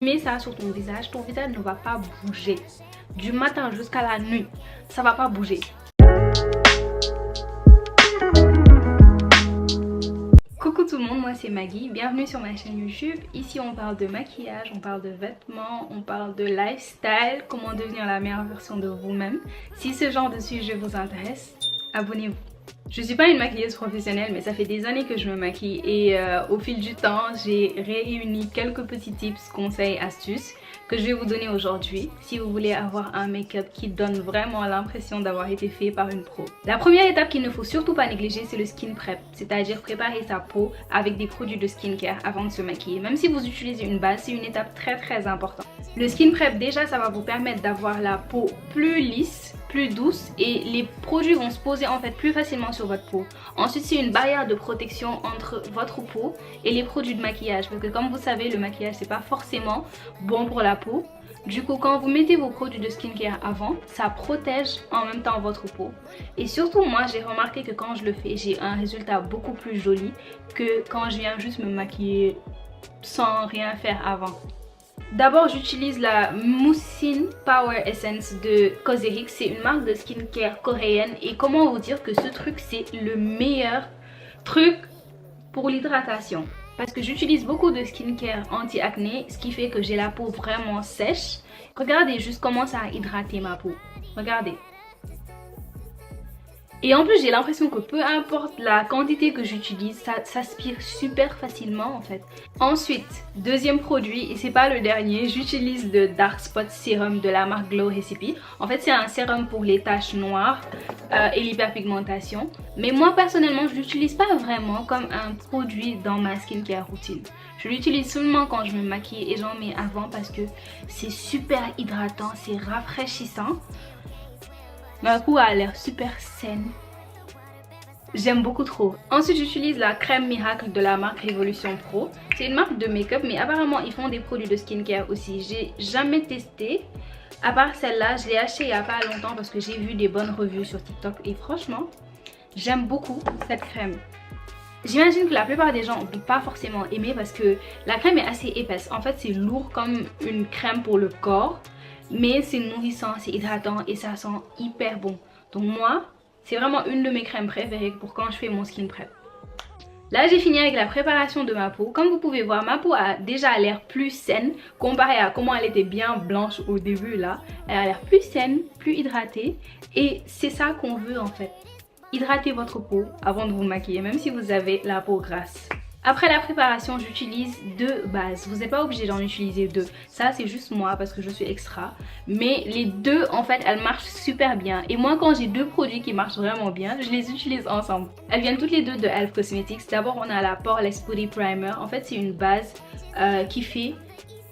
Mets ça sur ton visage ne va pas bouger. Du matin jusqu'à la nuit, ça va pas bouger. Coucou tout le monde, moi c'est Maggie, bienvenue sur ma chaîne YouTube. Ici on parle de maquillage, on parle de vêtements, on parle de lifestyle, comment devenir la meilleure version de vous-même. Si ce genre de sujet vous intéresse, abonnez-vous. Je suis pas une maquilleuse professionnelle, mais ça fait des années que je me maquille et au fil du temps j'ai réuni quelques petits tips, conseils, astuces que je vais vous donner aujourd'hui si vous voulez avoir un make-up qui donne vraiment l'impression d'avoir été fait par une pro. La première étape qu'il ne faut surtout pas négliger, c'est le skin prep, c'est-à-dire préparer sa peau avec des produits de skincare avant de se maquiller. Même si vous utilisez une base, c'est une étape très importante. Le skin prep, déjà ça va vous permettre d'avoir la peau plus lisse, plus douce, et les produits vont se poser en fait plus facilement sur votre peau. Ensuite, c'est une barrière de protection entre votre peau et les produits de maquillage, parce que comme vous savez, le maquillage c'est pas forcément bon pour la peau. Du coup, quand vous mettez vos produits de skincare avant, ça protège en même temps votre peau. Et surtout, moi j'ai remarqué que quand je le fais, j'ai un résultat beaucoup plus joli que quand je viens juste me maquiller sans rien faire avant. D'abord, j'utilise la Musin Power Essence de Cosrx. C'est une marque de skincare coréenne. Et comment vous dire que ce truc, c'est le meilleur truc pour l'hydratation. Parce que j'utilise beaucoup de skincare anti-acné, ce qui fait que j'ai la peau vraiment sèche. Regardez juste comment ça a hydraté ma peau. Regardez. Et en plus, j'ai l'impression que peu importe la quantité que j'utilise, ça s'aspire super facilement en fait. Ensuite, deuxième produit, et c'est pas le dernier, j'utilise le Dark Spot Serum de la marque Glow Recipe. En fait, c'est un sérum pour les taches noires et l'hyperpigmentation. Mais moi personnellement, je l'utilise pas vraiment comme un produit dans ma skincare routine. Je l'utilise seulement quand je me maquille et j'en mets avant parce que c'est super hydratant, c'est rafraîchissant. Ma peau a l'air super saine. J'aime beaucoup trop. Ensuite, j'utilise la crème miracle de la marque Révolution Pro. C'est une marque de make-up, mais apparemment ils font des produits de skincare aussi. J'ai jamais testé. À part celle-là, je l'ai achetée il n'y a pas longtemps parce que j'ai vu des bonnes reviews sur TikTok. Et franchement, j'aime beaucoup cette crème. J'imagine que la plupart des gens ne vont pas forcément aimer parce que la crème est assez épaisse. En fait, c'est lourd comme une crème pour le corps. Mais c'est nourrissant, c'est hydratant et ça sent hyper bon. Donc moi, c'est vraiment une de mes crèmes préférées pour quand je fais mon skin prep. Là, j'ai fini avec la préparation de ma peau. Comme vous pouvez voir, ma peau a déjà l'air plus saine comparé à comment elle était bien blanche au début là. Elle a l'air plus saine, plus hydratée et c'est ça qu'on veut en fait. Hydratez votre peau avant de vous maquiller, même si vous avez la peau grasse. Après la préparation, j'utilise deux bases. Vous n'êtes pas obligé d'en utiliser deux. Ça, c'est juste moi parce que je suis extra. Mais les deux, en fait, elles marchent super bien. Et moi, quand j'ai deux produits qui marchent vraiment bien, je les utilise ensemble. Elles viennent toutes les deux de Elf Cosmetics. D'abord, on a la Poreless Body Primer. En fait, c'est une base qui fait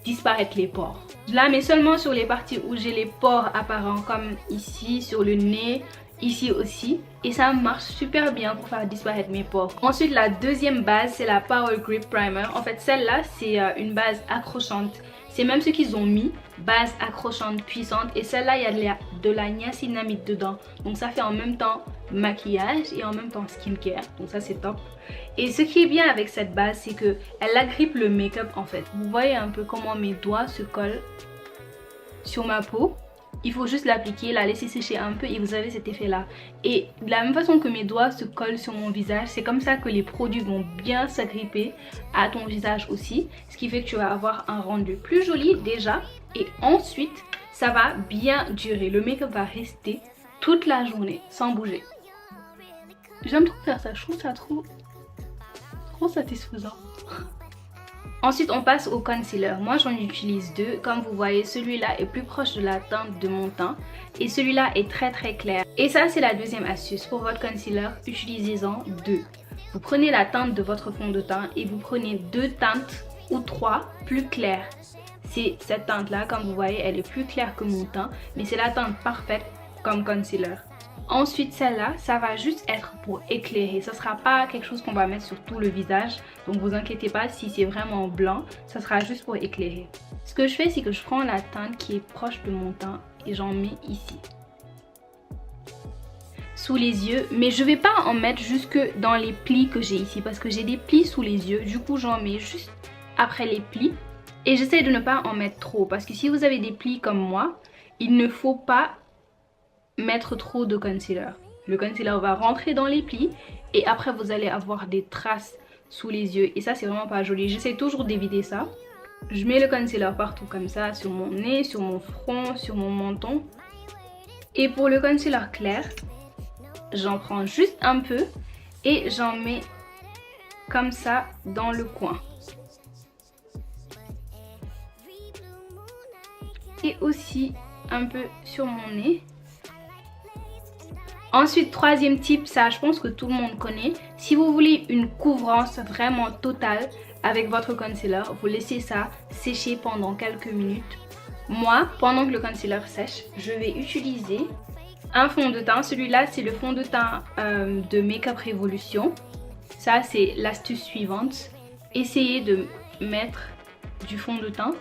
disparaître les pores. Je la mets seulement sur les parties où j'ai les pores apparents, comme ici, sur le nez, ici aussi, et ça marche super bien pour faire disparaître mes pores. Ensuite, la deuxième base, c'est la Power Grip Primer. En fait, celle-là, c'est une base accrochante. C'est même ce qu'ils ont mis, base accrochante, puissante. Et celle-là, il y a de la niacinamide dedans. Donc ça fait en même temps maquillage et en même temps skincare. Donc ça, c'est top. Et ce qui est bien avec cette base, c'est que elle agrippe le make-up en fait. Vous voyez un peu comment mes doigts se collent sur ma peau. Il faut juste l'appliquer, la laisser sécher un peu et vous avez cet effet là. Et de la même façon que mes doigts se collent sur mon visage, c'est comme ça que les produits vont bien s'agripper à ton visage aussi. Ce qui fait que tu vas avoir un rendu plus joli déjà. Et ensuite, ça va bien durer. Le make-up va rester toute la journée sans bouger. J'aime trop faire ça, je trouve ça trop satisfaisant. Ensuite, on passe au concealer. Moi, j'en utilise deux. Comme vous voyez, celui-là est plus proche de la teinte de mon teint. Et celui-là est très clair. Et ça, c'est la deuxième astuce. Pour votre concealer, utilisez-en deux. Vous prenez la teinte de votre fond de teint et vous prenez deux teintes ou trois plus claires. C'est cette teinte-là, comme vous voyez, elle est plus claire que mon teint. Mais c'est la teinte parfaite comme concealer. Ensuite, celle-là, ça va juste être pour éclairer. Ça sera pas quelque chose qu'on va mettre sur tout le visage. Donc vous inquiétez pas si c'est vraiment blanc. Ça sera juste pour éclairer. Ce que je fais, c'est que je prends la teinte qui est proche de mon teint et j'en mets ici. Sous les yeux. Mais je vais pas en mettre jusque dans les plis que j'ai ici. Parce que j'ai des plis sous les yeux. Du coup, j'en mets juste après les plis. Et j'essaie de ne pas en mettre trop parce que si vous avez des plis comme moi, il ne faut pas mettre trop de concealer. Le concealer va rentrer dans les plis et après vous allez avoir des traces sous les yeux et ça c'est vraiment pas joli. J'essaie toujours d'éviter ça. Je mets le concealer partout comme ça, sur mon nez, sur mon front, sur mon menton. Et pour le concealer clair, j'en prends juste un peu et j'en mets comme ça dans le coin. Et aussi un peu sur mon nez. Ensuite, troisième type, ça je pense que tout le monde connaît. Si vous voulez une couvrance vraiment totale avec votre concealer, vous laissez ça sécher pendant quelques minutes. Moi, pendant que le concealer sèche, je vais utiliser un fond de teint. Celui-là, c'est le fond de teint de Makeup Revolution. Ça, c'est l'astuce suivante. Essayez de mettre du fond de teint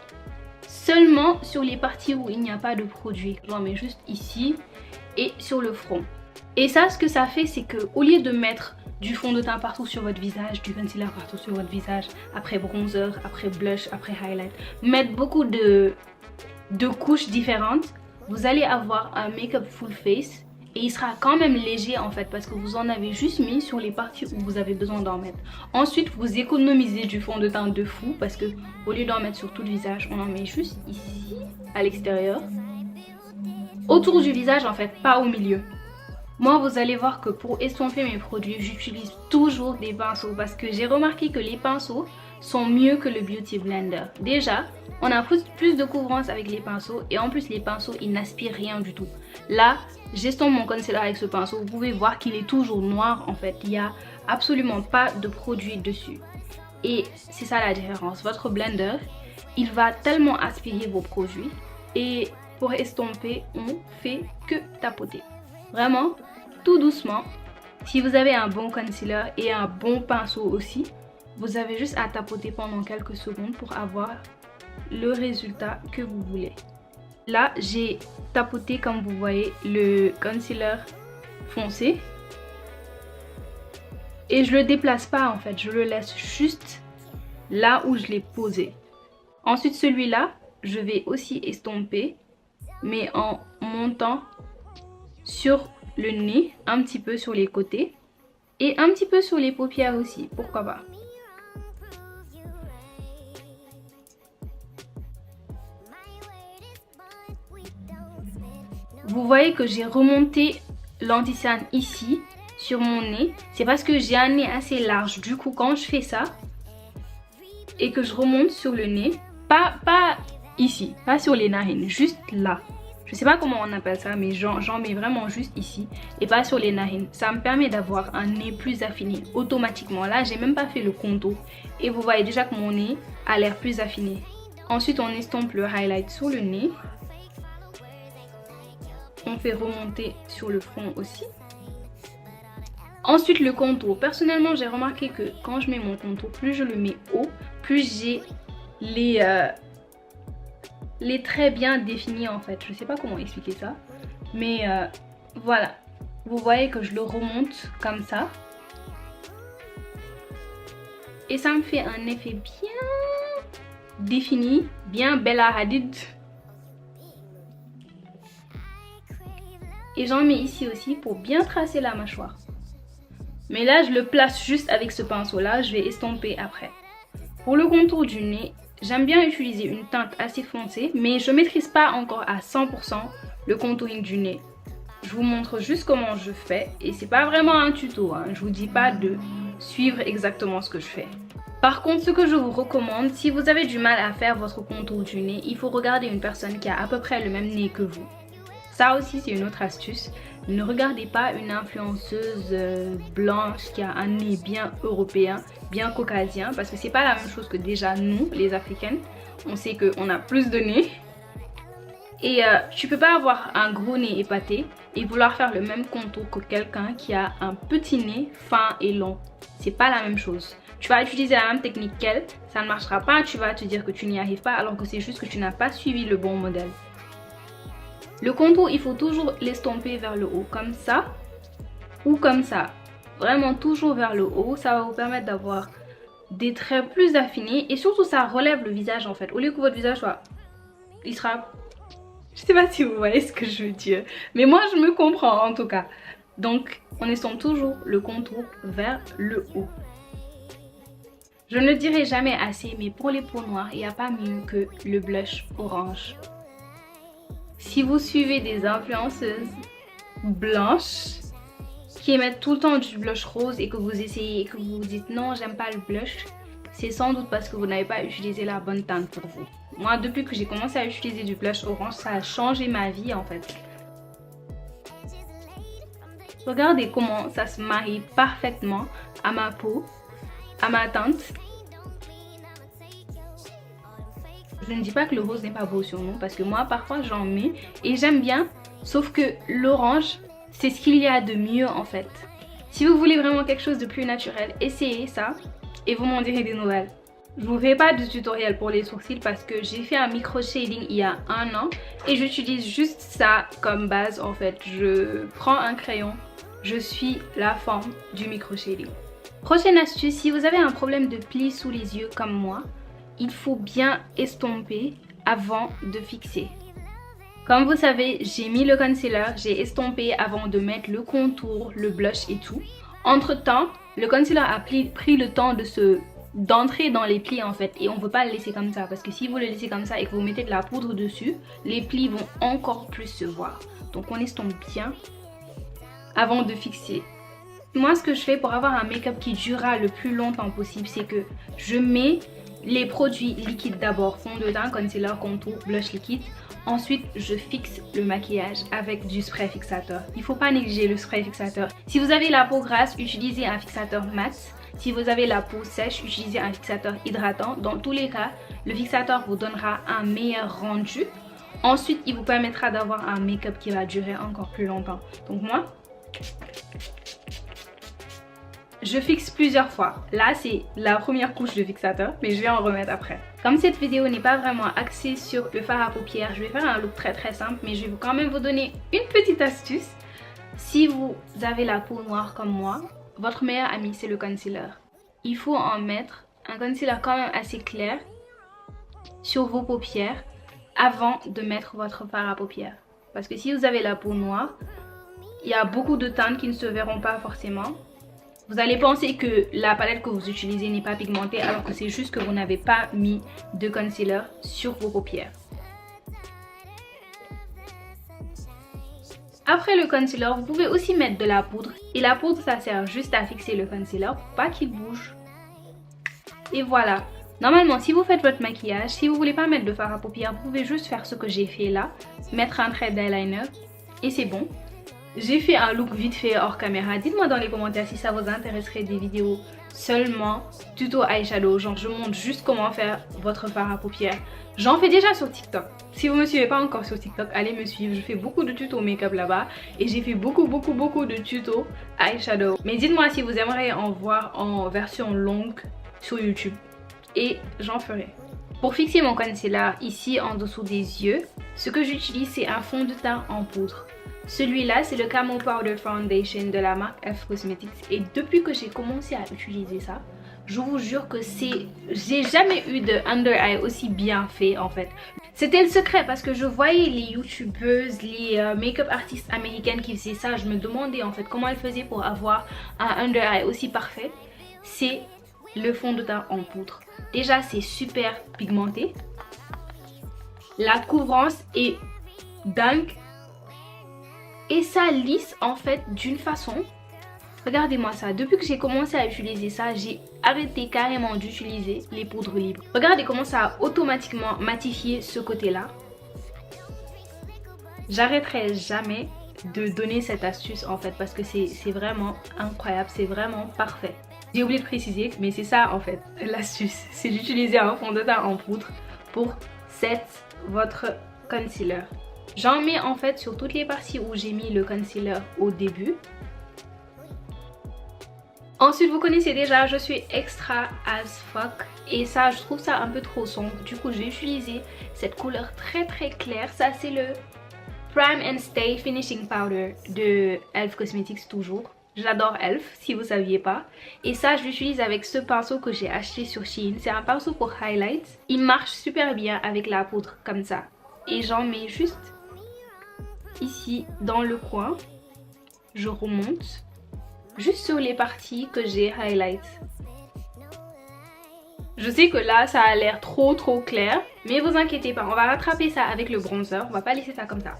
seulement sur les parties où il n'y a pas de produit. J'en mets juste ici et sur le front. Et ça, ce que ça fait, c'est que au lieu de mettre du fond de teint partout sur votre visage, du concealer partout sur votre visage, après bronzer, après blush, après highlight, mettre beaucoup de couches différentes, vous allez avoir un make-up full face et il sera quand même léger en fait parce que vous en avez juste mis sur les parties où vous avez besoin d'en mettre. Ensuite, vous économisez du fond de teint de fou parce que au lieu d'en mettre sur tout le visage, on en met juste ici, à l'extérieur. Autour du visage en fait, pas au milieu. Moi, vous allez voir que pour estomper mes produits, j'utilise toujours des pinceaux parce que j'ai remarqué que les pinceaux sont mieux que le Beauty Blender. Déjà, on a plus de couvrance avec les pinceaux et en plus les pinceaux, ils n'aspirent rien du tout. Là, j'estompe mon concealer avec ce pinceau. Vous pouvez voir qu'il est toujours noir en fait. Il n'y a absolument pas de produit dessus. Et c'est ça la différence. Votre blender, il va tellement aspirer vos produits et pour estomper, on fait que tapoter. Vraiment, tout doucement. Si vous avez un bon concealer et un bon pinceau aussi, vous avez juste à tapoter pendant quelques secondes pour avoir le résultat que vous voulez. Là, j'ai tapoté comme vous voyez le concealer foncé. Et je le déplace pas en fait, je le laisse juste là où je l'ai posé. Ensuite celui-là, je vais aussi estomper, mais en montant sur le nez, un petit peu sur les côtés et un petit peu sur les paupières aussi, pourquoi pas. Vous voyez que j'ai remonté l'anti-cerne ici sur mon nez, c'est parce que j'ai un nez assez large. Du coup, quand je fais ça et que je remonte sur le nez, pas ici, pas sur les narines, juste là. Je sais pas comment on appelle ça, mais j'en mets vraiment juste ici et pas sur les narines. Ça me permet d'avoir un nez plus affiné automatiquement. Là, j'ai même pas fait le contour et vous voyez déjà que mon nez a l'air plus affiné. Ensuite, on estompe le highlight sur le nez. On fait remonter sur le front aussi. Ensuite, le contour. Personnellement, j'ai remarqué que quand je mets mon contour, plus je le mets haut, plus j'ai les traits bien définis en fait. Je sais pas comment expliquer ça, mais voilà. Vous voyez que je le remonte comme ça et ça me fait un effet bien défini, bien Bella Hadid. Et j'en mets ici aussi pour bien tracer la mâchoire. Mais là, je le place juste avec ce pinceau là, je vais estomper après. Pour le contour du nez, j'aime bien utiliser une teinte assez foncée, mais je ne maîtrise pas encore à 100% le contouring du nez. Je vous montre juste comment je fais et c'est pas vraiment un tuto, hein. Je vous dis pas de suivre exactement ce que je fais. Par contre, ce que je vous recommande, si vous avez du mal à faire votre contour du nez, il faut regarder une personne qui a à peu près le même nez que vous. Ça aussi, c'est une autre astuce. Ne regardez pas une influenceuse blanche qui a un nez bien européen, bien caucasien, parce que c'est pas la même chose que déjà nous, les Africaines. On sait qu'on a plus de nez. Et tu peux pas avoir un gros nez épaté et vouloir faire le même contour que quelqu'un qui a un petit nez fin et long. C'est pas la même chose. Tu vas utiliser la même technique qu'elle, ça ne marchera pas, tu vas te dire que tu n'y arrives pas alors que c'est juste que tu n'as pas suivi le bon modèle. Le contour, il faut toujours l'estomper vers le haut, comme ça ou comme ça. Vraiment toujours vers le haut, ça va vous permettre d'avoir des traits plus affinés et surtout ça relève le visage en fait. Au lieu que votre visage soit... il sera... je sais pas si vous voyez ce que je veux dire. Mais moi je me comprends en tout cas. Donc on estompe toujours le contour vers le haut. Je ne le dirai jamais assez, mais pour les peaux noires, il n'y a pas mieux que le blush orange. Si vous suivez des influenceuses blanches qui émettent tout le temps du blush rose et que vous essayez et que vous vous dites non, j'aime pas le blush, c'est sans doute parce que vous n'avez pas utilisé la bonne teinte pour vous. Moi, depuis que j'ai commencé à utiliser du blush orange, ça a changé ma vie en fait. Regardez comment ça se marie parfaitement à ma peau, à ma teinte. Je ne dis pas que le rose n'est pas beau sur nous parce que moi parfois j'en mets et j'aime bien, sauf que l'orange c'est ce qu'il y a de mieux en fait. Si vous voulez vraiment quelque chose de plus naturel, essayez ça et vous m'en direz des nouvelles. Je vous fais pas de tutoriel pour les sourcils parce que j'ai fait un micro shading il y a 1 an et j'utilise juste ça comme base en fait. Je prends un crayon, je suis la forme du micro shading. Prochaine astuce, si vous avez un problème de plis sous les yeux comme moi, il faut bien estomper avant de fixer. Comme vous savez, j'ai mis le concealer, j'ai estompé avant de mettre le contour, le blush et tout. Entre temps, le concealer a pris le temps d'entrer dans les plis en fait et on ne peut pas le laisser comme ça parce que si vous le laissez comme ça et que vous mettez de la poudre dessus, les plis vont encore plus se voir. Donc on estompe bien avant de fixer. Moi ce que je fais pour avoir un make-up qui durera le plus longtemps possible, c'est que je mets les produits liquides d'abord, fond de teint, concealer, contour, blush liquide. Ensuite, je fixe le maquillage avec du spray fixateur. Il ne faut pas négliger le spray fixateur. Si vous avez la peau grasse, utilisez un fixateur mat. Si vous avez la peau sèche, utilisez un fixateur hydratant. Dans tous les cas, le fixateur vous donnera un meilleur rendu. Ensuite, il vous permettra d'avoir un make-up qui va durer encore plus longtemps. Donc moi, je fixe plusieurs fois. Là, c'est la première couche de fixateur, mais je vais en remettre après. Comme cette vidéo n'est pas vraiment axée sur le fard à paupières, je vais faire un look très simple, mais je vais quand même vous donner une petite astuce. Si vous avez la peau noire comme moi, votre meilleur ami, c'est le concealer. Il faut en mettre un concealer quand même assez clair sur vos paupières avant de mettre votre fard à paupières. Parce que si vous avez la peau noire, il y a beaucoup de teintes qui ne se verront pas forcément. Vous allez penser que la palette que vous utilisez n'est pas pigmentée alors que c'est juste que vous n'avez pas mis de concealer sur vos paupières. Après le concealer, vous pouvez aussi mettre de la poudre. Et la poudre, ça sert juste à fixer le concealer pour pas qu'il bouge. Et voilà. Normalement, si vous faites votre maquillage, si vous voulez pas mettre de fard à paupières, vous pouvez juste faire ce que j'ai fait là. Mettre un trait d'eyeliner et c'est bon. J'ai fait un look vite fait hors caméra. Dites-moi dans les commentaires si ça vous intéresserait des vidéos seulement tuto eyeshadow. Genre je montre juste comment faire votre fard à paupières. J'en fais déjà sur TikTok. Si vous ne me suivez pas encore sur TikTok, allez me suivre. Je fais beaucoup de tutos make-up là-bas. Et j'ai fait beaucoup de tutos eyeshadow. Mais dites-moi si vous aimeriez en voir en version longue sur YouTube. Et j'en ferai. Pour fixer mon concealer ici en dessous des yeux, ce que j'utilise c'est un fond de teint en poudre. Celui-là, c'est le Camo Powder Foundation de la marque Elf Cosmetics. Et depuis que j'ai commencé à utiliser ça, je vous jure que c'est... j'ai jamais eu de under eye aussi bien fait en fait. C'était le secret parce que je voyais les youtubeuses, les make-up artistes américaines qui faisaient ça. Je me demandais en fait comment elles faisaient pour avoir un under eye aussi parfait. C'est le fond de teint en poudre. Déjà, c'est super pigmenté. La couvrance est dingue. Et ça lisse en fait d'une façon, regardez-moi ça, depuis que j'ai commencé à utiliser ça, j'ai arrêté carrément d'utiliser les poudres libres. Regardez comment ça a automatiquement matifié ce côté-là. J'arrêterai jamais de donner cette astuce en fait parce que c'est vraiment incroyable, c'est vraiment parfait. J'ai oublié de préciser, mais c'est ça en fait l'astuce, c'est d'utiliser un fond de teint en poudre pour set votre concealer. J'en mets en fait sur toutes les parties où j'ai mis le concealer au début. Ensuite, vous connaissez déjà, je suis extra as fuck. Et ça, je trouve ça un peu trop sombre. Du coup, je vais utiliser cette couleur très claire. Ça, c'est le Prime and Stay Finishing Powder de Elf Cosmetics toujours. J'adore Elf, si vous saviez pas. Et ça, je l'utilise avec ce pinceau que j'ai acheté sur Shein. C'est un pinceau pour highlight. Il marche super bien avec la poudre, comme ça. Et j'en mets juste ici, dans le coin. Je remonte. Juste sur les parties que j'ai highlight. Je sais que là, ça a l'air trop clair. Mais vous inquiétez pas, on va rattraper ça avec le bronzer. On va pas laisser ça comme ça.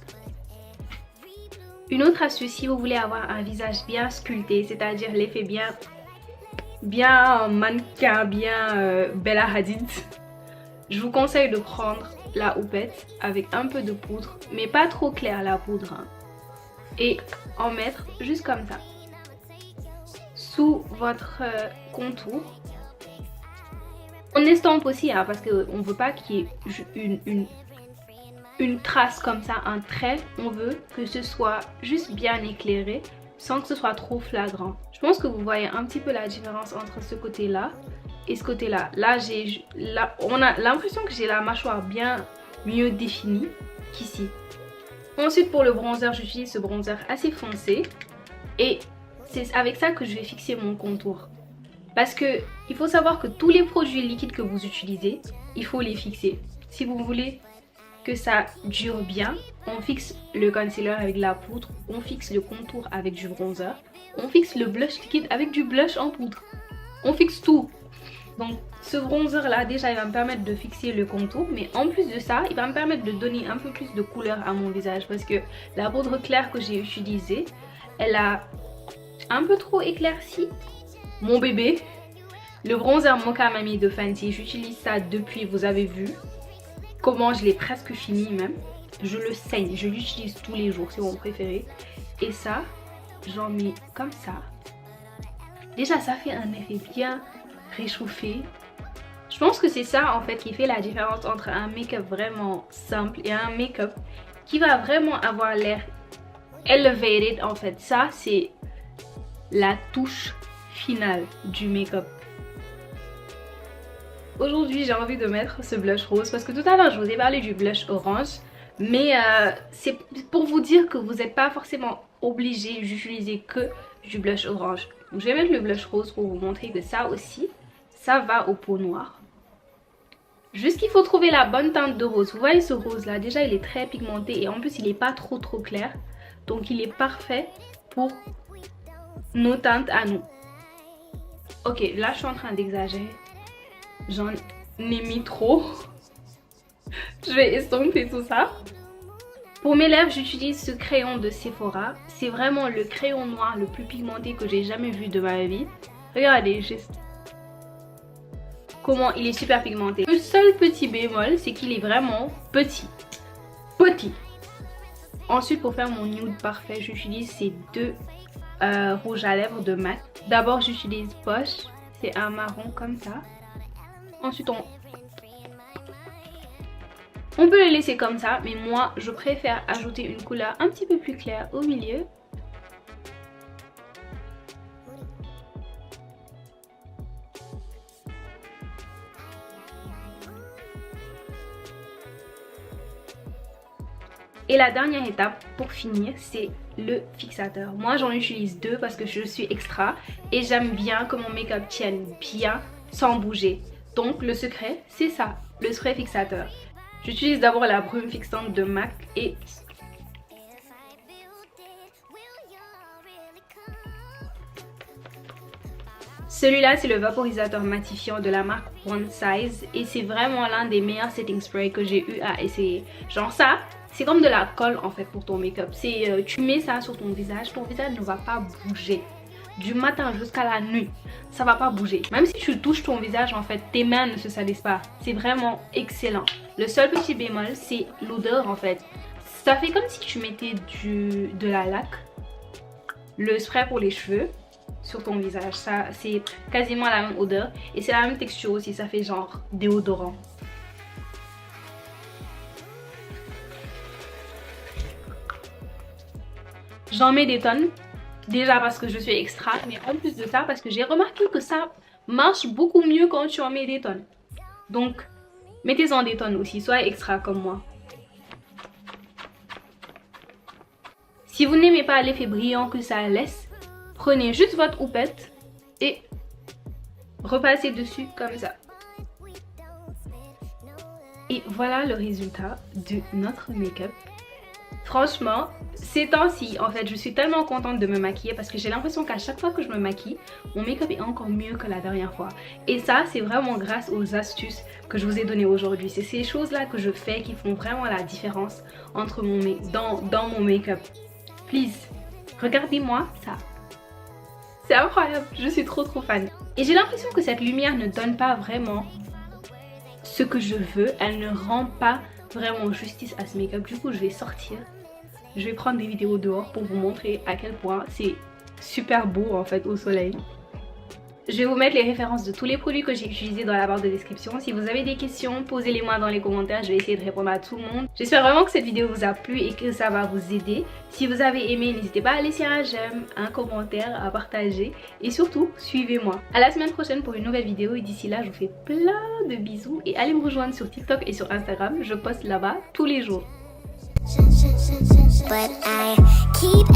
Une autre astuce, si vous voulez avoir un visage bien sculpté, c'est-à-dire l'effet bien mannequin, bien Bella Hadid, je vous conseille de prendre la houppette avec un peu de poudre, mais pas trop clair la poudre, hein, et en mettre juste comme ça, sous votre contour. On estompe aussi, hein, parce qu'on ne veut pas qu'il y ait une trace comme ça, un trait. On veut que ce soit juste bien éclairé sans que ce soit trop flagrant. Je pense que vous voyez un petit peu la différence entre ce côté là et ce côté là. Là, on a l'impression que j'ai la mâchoire bien mieux définie qu'ici. Ensuite, pour le bronzer, j'utilise ce bronzer assez foncé et c'est avec ça que je vais fixer mon contour. Parce que il faut savoir que tous les produits liquides que vous utilisez, il faut les fixer. Si vous voulez que ça dure bien, on fixe le concealer avec la poudre, on fixe le contour avec du bronzer, on fixe le blush liquide avec du blush en poudre. On fixe tout. Donc ce bronzer là, déjà il va me permettre de fixer le contour, mais en plus de ça, il va me permettre de donner un peu plus de couleur à mon visage parce que la poudre claire que j'ai utilisée, elle a un peu trop éclairci mon bébé. Le bronzer Mocha Mami de Fenty, j'utilise ça depuis, vous avez vu comment je l'ai presque fini même. Je le saigne, je l'utilise tous les jours, c'est mon préféré. Et ça, j'en mets comme ça. Déjà ça fait un effet bien réchauffé. Je pense que c'est ça en fait qui fait la différence entre un make-up vraiment simple et un make-up qui va vraiment avoir l'air elevated en fait. Ça c'est la touche finale du make-up. Aujourd'hui j'ai envie de mettre ce blush rose parce que tout à l'heure je vous ai parlé du blush orange, mais c'est pour vous dire que vous n'êtes pas forcément obligé d'utiliser que du blush orange. Donc je vais mettre le blush rose pour vous montrer que ça aussi, ça va aux peaux noires. Juste qu'il faut trouver la bonne teinte de rose. Vous voyez ce rose là, déjà il est très pigmenté et en plus il n'est pas trop clair. Donc il est parfait pour nos teintes à nous. Ok, là je suis en train d'exagérer. J'en ai mis trop. Je vais estomper tout ça. Pour mes lèvres, j'utilise ce crayon de Sephora. C'est vraiment le crayon noir le plus pigmenté que j'ai jamais vu de ma vie. Regardez juste comment il est super pigmenté. Le seul petit bémol, c'est qu'il est vraiment petit. Ensuite, pour faire mon nude parfait, j'utilise ces deux rouges à lèvres de MAC. D'abord, j'utilise Posh. C'est un marron comme ça. Ensuite, on peut le laisser comme ça, mais moi, je préfère ajouter une couleur un petit peu plus claire au milieu. Et la dernière étape pour finir, c'est le fixateur. Moi, j'en utilise deux parce que je suis extra et j'aime bien que mon make-up tienne bien sans bouger. Donc le secret, c'est ça, le spray fixateur. J'utilise d'abord la brume fixante de MAC et celui-là, c'est le vaporisateur matifiant de la marque One Size et c'est vraiment l'un des meilleurs setting sprays que j'ai eu à essayer. Genre ça, c'est comme de la colle en fait pour ton make-up. Tu mets ça sur ton visage ne va pas bouger. Du matin jusqu'à la nuit, ça va pas bouger. Même si tu touches ton visage, en fait, tes mains ne se salissent pas. C'est vraiment excellent. Le seul petit bémol, c'est l'odeur en fait. Ça fait comme si tu mettais de la laque, le spray pour les cheveux sur ton visage. Ça, c'est quasiment la même odeur et c'est la même texture aussi. Ça fait genre déodorant. J'en mets des tonnes. Déjà parce que je suis extra, mais en plus de ça, parce que j'ai remarqué que ça marche beaucoup mieux quand tu en mets des tonnes. Donc, mettez-en des tonnes aussi, soyez extra comme moi. Si vous n'aimez pas l'effet brillant que ça laisse, Prenez juste votre houppette et repassez dessus comme ça. Et voilà le résultat de notre make-up. Franchement, ces temps-ci, en fait, je suis tellement contente de me maquiller parce que j'ai l'impression qu'à chaque fois que je me maquille, mon make-up est encore mieux que la dernière fois. Et ça, c'est vraiment grâce aux astuces que je vous ai données aujourd'hui. C'est ces choses-là que je fais qui font vraiment la différence entre dans mon make-up. Please, regardez-moi ça. C'est incroyable, je suis trop fan. Et j'ai l'impression que cette lumière ne donne pas vraiment ce que je veux. Elle ne rend pas vraiment justice à ce make-up. Du coup, je vais sortir. Je vais prendre des vidéos dehors pour vous montrer à quel point c'est super beau en fait au soleil. Je vais vous mettre les références de tous les produits que j'ai utilisés dans la barre de description. Si vous avez des questions, posez-les moi dans les commentaires. Je vais essayer de répondre à tout le monde. J'espère vraiment que cette vidéo vous a plu et que ça va vous aider. Si vous avez aimé, n'hésitez pas à laisser un j'aime, un commentaire, à partager. Et surtout, suivez-moi. À la semaine prochaine pour une nouvelle vidéo. Et d'ici là, je vous fais plein de bisous. Et allez me rejoindre sur TikTok et sur Instagram. Je poste là-bas tous les jours. But I keep